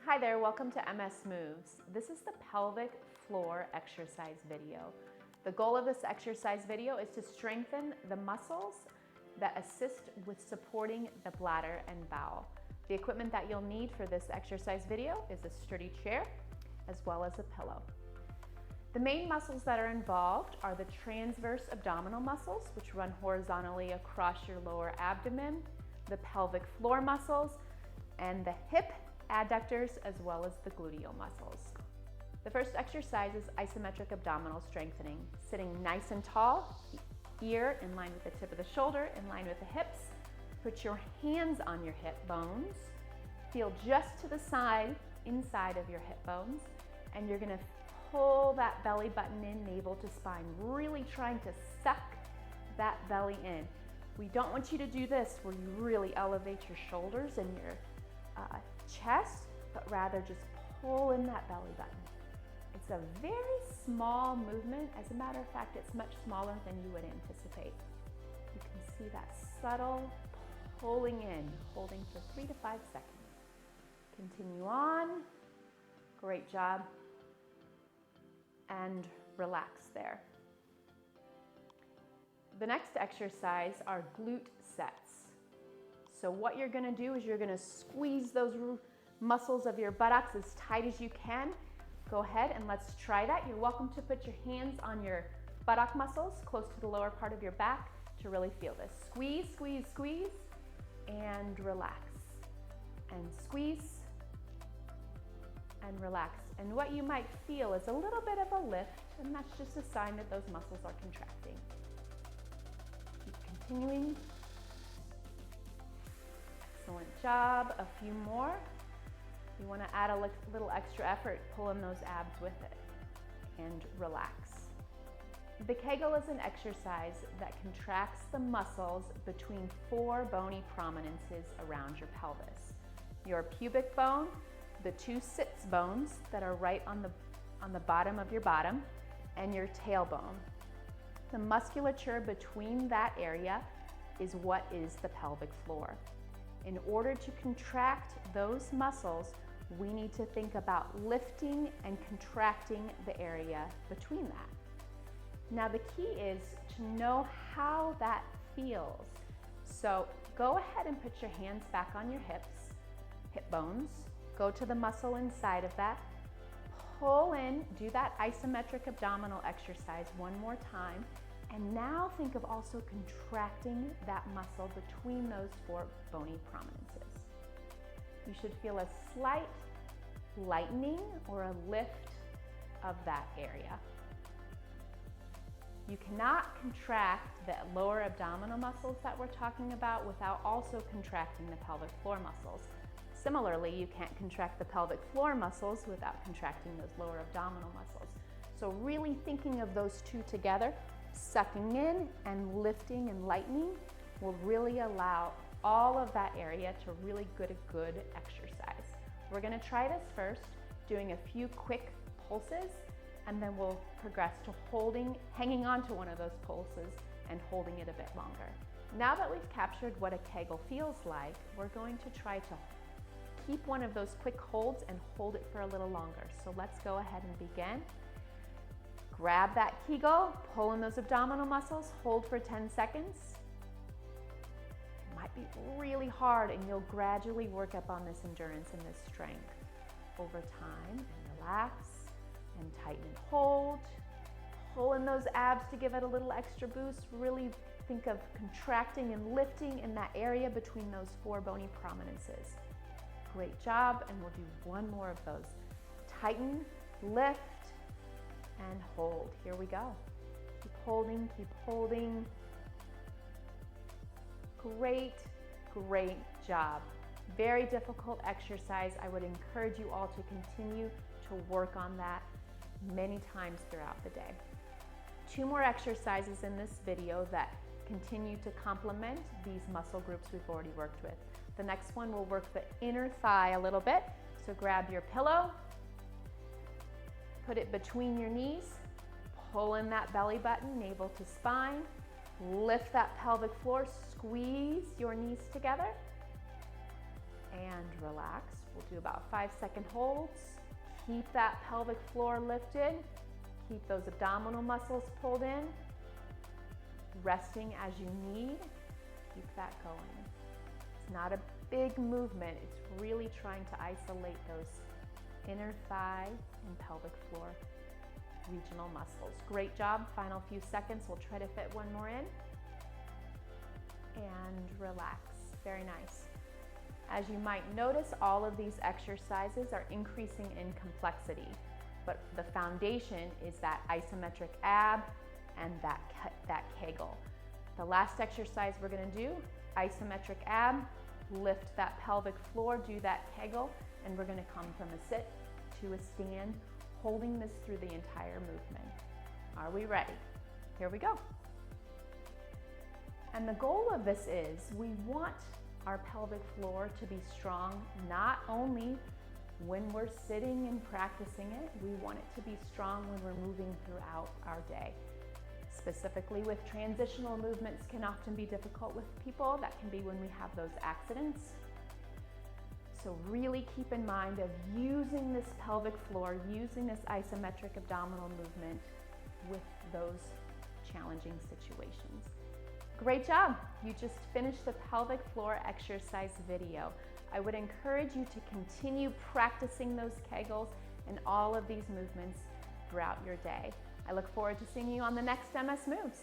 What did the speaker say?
Hi there, welcome to MS Moves. This is the pelvic floor exercise video. The goal of this exercise video is to strengthen the muscles that assist with supporting the bladder and bowel. The equipment that you'll need for this exercise video is a sturdy chair as well as a pillow. The main muscles that are involved are the transverse abdominal muscles, which run horizontally across your lower abdomen, the pelvic floor muscles, and the hip adductors as well as the gluteal muscles. The first exercise is isometric abdominal strengthening. Sitting nice and tall, ear in line with the tip of the shoulder, in line with the hips. Put your hands on your hip bones. Feel just to the side, inside of your hip bones, and you're gonna pull that belly button in, navel to spine, really trying to suck that belly in. We don't want you to do this where you really elevate your shoulders and your chest, but rather just pull in that belly button. It's a very small movement. As a matter of fact, it's much smaller than you would anticipate. You can see that subtle pulling in, holding for 3 to 5 seconds. Continue on. Great job. And relax there. The next exercise are glute sets. So what you're gonna do is you're gonna squeeze those muscles of your buttocks as tight as you can. Go ahead and let's try that. You're welcome to put your hands on your buttock muscles close to the lower part of your back to really feel this. Squeeze, squeeze, squeeze, and relax. And squeeze, and relax. And what you might feel is a little bit of a lift, and that's just a sign that those muscles are contracting. Keep continuing. Excellent job. A few more. You want to add a little extra effort, pull in those abs with it, and relax. The Kegel is an exercise that contracts the muscles between 4 bony prominences around your pelvis. Your pubic bone, the 2 sits bones that are right on the bottom of your bottom, and your tailbone. The musculature between that area is what is the pelvic floor. In order to contract those muscles, we need to think about lifting and contracting the area between that. Now the key is to know how that feels. So go ahead and put your hands back on your hips, hip bones. Go to the muscle inside of that. Pull in, do that isometric abdominal exercise one more time. And now think of also contracting that muscle between those 4 bony prominences. You should feel a slight lightening or a lift of that area. You cannot contract the lower abdominal muscles that we're talking about without also contracting the pelvic floor muscles. Similarly, you can't contract the pelvic floor muscles without contracting those lower abdominal muscles. So really thinking of those two together, sucking in and lifting and lightening will really allow all of that area to really get a good exercise. We're gonna try this first, doing a few quick pulses, and then we'll progress to hanging on to one of those pulses and holding it a bit longer. Now that we've captured what a Kegel feels like, we're going to try to keep one of those quick holds and hold it for a little longer. So let's go ahead and begin. Grab that Kegel, pull in those abdominal muscles, hold for 10 seconds. It might be really hard and you'll gradually work up on this endurance and this strength over time. And relax and tighten and hold. Pull in those abs to give it a little extra boost. Really think of contracting and lifting in that area between those 4 bony prominences. Great job, and we'll do one more of those. Tighten, lift, and hold. Here we go. Keep holding, keep holding. Great, great job. Very difficult exercise. I would encourage you all to continue to work on that many times throughout the day. 2 more exercises in this video that continue to complement these muscle groups we've already worked with. The next one will work the inner thigh a little bit. So grab your pillow, put it between your knees, pull in that belly button, navel to spine, lift that pelvic floor, squeeze your knees together, and relax. We'll do about 5-second holds. Keep that pelvic floor lifted. Keep those abdominal muscles pulled in. Resting as you need. Keep that going. It's not a big movement. It's really trying to isolate those inner thigh and pelvic floor regional muscles. Great job. Final few seconds. We'll try to fit one more in. And relax. Very nice. As you might notice, all of these exercises are increasing in complexity, but the foundation is that isometric ab and that Kegel. The last exercise we're going to do, isometric ab, lift that pelvic floor, do that Kegel, and we're going to come from a sit to a stand, holding this through the entire movement. Are we ready? Here we go. And the goal of this is we want our pelvic floor to be strong not only when we're sitting and practicing it, we want it to be strong when we're moving throughout our day. Specifically with transitional movements can often be difficult with people. That can be when we have those accidents. So really keep in mind of using this pelvic floor, using this isometric abdominal movement with those challenging situations. Great job. You just finished the pelvic floor exercise video. I would encourage you to continue practicing those Kegels and all of these movements throughout your day. I look forward to seeing you on the next MS Moves.